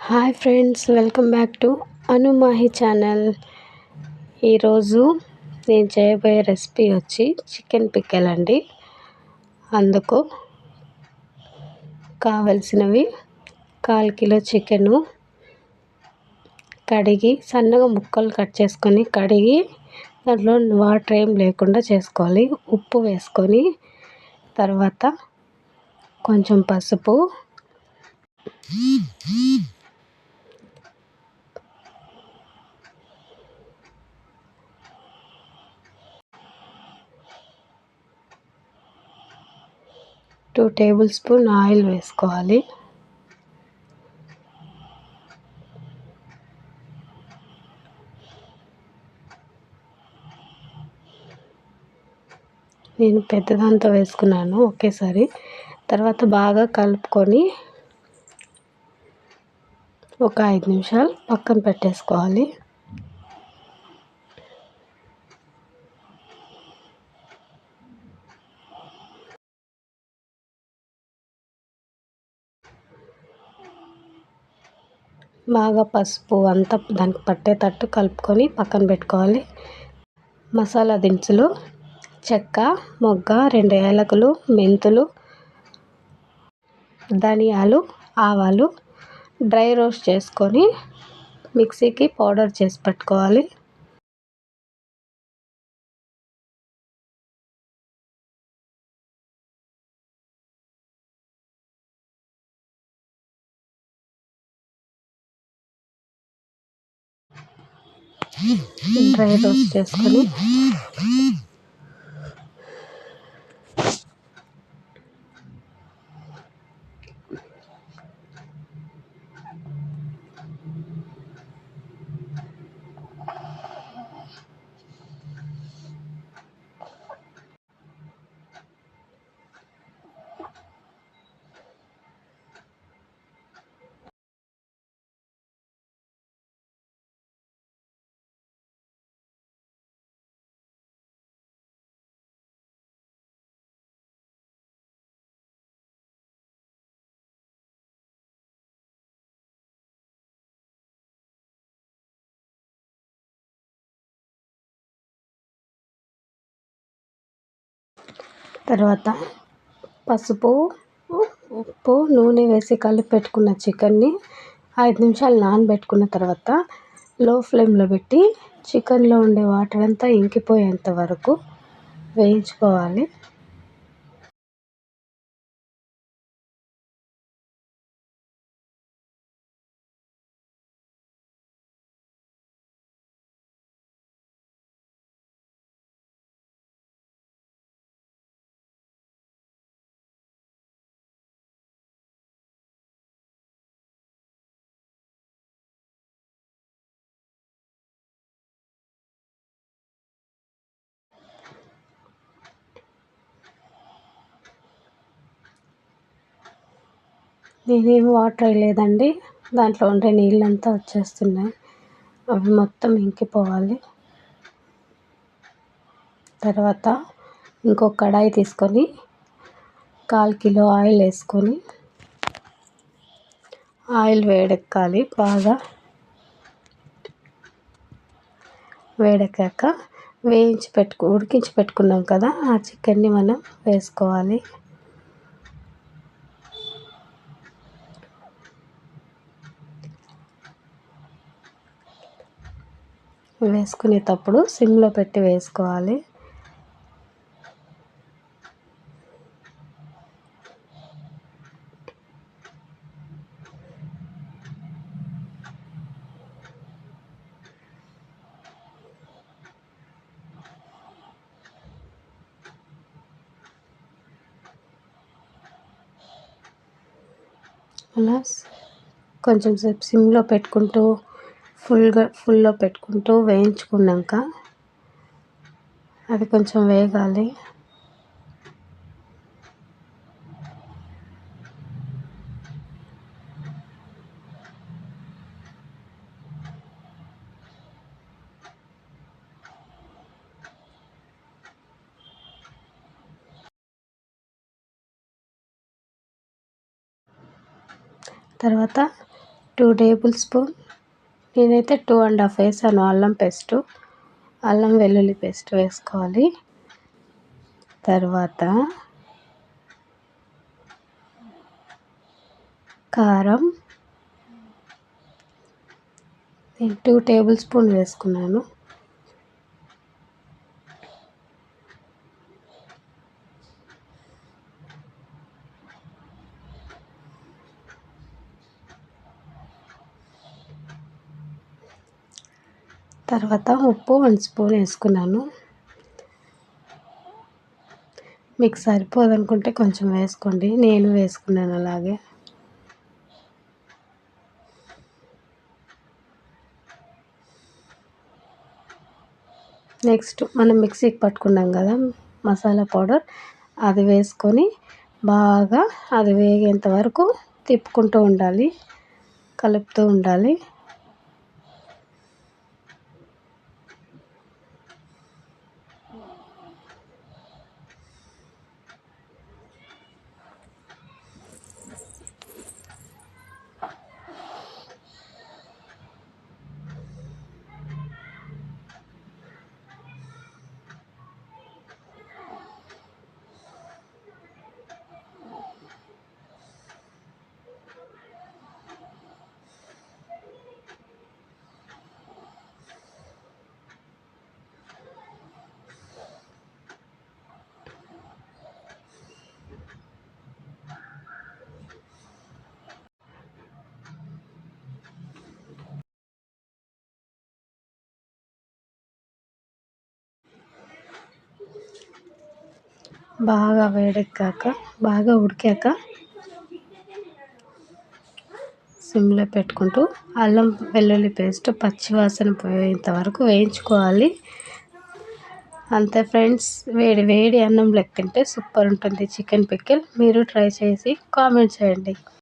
Hi friends, welcome back to Anumahi channel. ఈరోజు నేను చేయబోయే రెసిపీ వచ్చి చికెన్ పిక్కల్ అండి. అందుకు కావలసినవి 1/4 కిలో చికెను కడిగి సన్నగా ముక్కలు కట్ చేసుకొని కడిగి దాంట్లో వాటర్ ఏం లేకుండా చేసుకోవాలి. ఉప్పు వేసుకొని తర్వాత కొంచెం పసుపు, 2 టేబుల్ స్పూన్ ఆయిల్ వేసుకోవాలి. నేను పెద్దదాంతో వేసుకున్నాను ఒకేసారి. తర్వాత బాగా కలుపుకొని ఒక 5 నిమిషాలు పక్కన పెట్టేసుకోవాలి. బాగా పసుపు అంతా దానికి పట్టేటట్టు కలుపుకొని పక్కన పెట్టుకోవాలి. మసాలా దినుసులు చెక్క, మొగ్గ, 2 యాలకులు, మెంతులు, ధనియాలు, ఆవాలు డ్రై రోస్ట్ చేసుకొని మిక్సీకి పౌడర్ చేసి పెట్టుకోవాలి. డ్రై రోస్ట్ చేసుకొని తర్వాత పసుపు, ఉప్పు, నూనె వేసి కలిపి పెట్టుకున్న చికెన్ని 5 నిమిషాలు నానబెట్టుకున్న తర్వాత లో ఫ్లేమ్లో పెట్టి చికెన్లో ఉండే వాటర్ అంతా ఇంకిపోయేంత వరకు వేయించుకోవాలి. నేనేం వాటర్ వేయలేదండి, దాంట్లో ఉండే నీళ్ళంతా వచ్చేస్తున్నాయి. అవి మొత్తం ఇంకిపోవాలి. తర్వాత ఇంకో కడాయి తీసుకొని 1/4 కిలో ఆయిల్ వేసుకొని ఆయిల్ వేడెక్కాలి. బాగా వేడెక్కాక ఉడికించి పెట్టుకున్నాం కదా, ఆ చికెన్ని మనం వేసుకోవాలి. వేసుకునేటప్పుడు సిమ్లో పెట్టి వేసుకోవాలి. అలా కొంచెం సేపు సిమ్లో పెట్టుకుంటూ ఫుల్లో పెట్టుకుంటూ వేయించుకున్నాక అది కొంచెం వేగాలి. తర్వాత 2 టేబుల్ స్పూన్, నేనైతే 2½ వేసాను అల్లం వెల్లుల్లి పేస్ట్ వేసుకోవాలి. తర్వాత కారం నేను 2 టేబుల్ స్పూన్ వేసుకున్నాను. తర్వాత ఉప్పు 1 స్పూన్ వేసుకున్నాను. మీకు సరిపోదనుకుంటే కొంచెం వేసుకోండి, నేను వేసుకున్నాను అలాగే. నెక్స్ట్ మనం మిక్సీకి పట్టుకున్నాం కదా మసాలా పౌడర్, అది వేసుకొని బాగా అది వేగేంత వరకు తిప్పుకుంటూ ఉండాలి, కలుపుతూ ఉండాలి. బాగా వేడెక్కాక బాగా ఉడికాక సిమ్లో పెట్టుకుంటూ అల్లం వెల్లుల్లి పేస్ట్ పచ్చివాసన పోయేంత వరకు వేయించుకోవాలి. అంతే ఫ్రెండ్స్, వేడి వేడి అన్నంలోకి తింటే సూపర్ ఉంటుంది చికెన్ పికిల్. మీరు ట్రై చేసి కామెంట్ చేయండి.